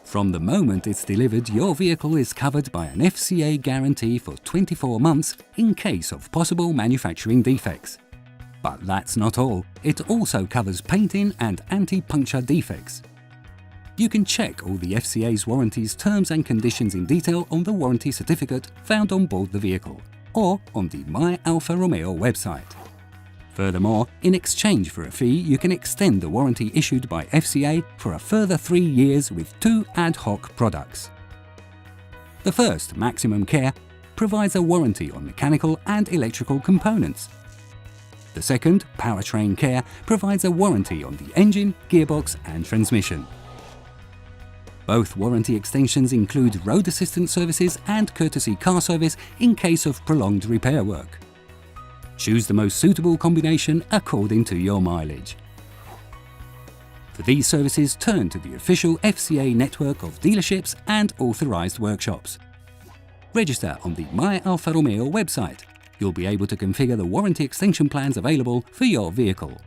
From the moment it's delivered, your vehicle is covered by an FCA guarantee for 24 months in case of possible manufacturing defects. But that's not all. It also covers painting and anti-puncture defects. You can check all the FCA's warranties terms and conditions in detail on the warranty certificate found on board the vehicle or on the My Alfaromeo website. Furthermore, in exchange for a fee, you can extend the warranty issued by FCA for a further 3 years with 2 ad hoc products. The first, Maximum Care, provides a warranty on mechanical and electrical components. The second, Powertrain Care, provides a warranty on the engine, gearbox and transmission. Both warranty extensions include road assistance services and courtesy car service in case of prolonged repair work. Choose the most suitable combination according to your mileage. For these services, turn to the official FCA network of dealerships and authorized workshops. Register on the My Alfaromeo website. You'll be able to configure the warranty extension plans available for your vehicle.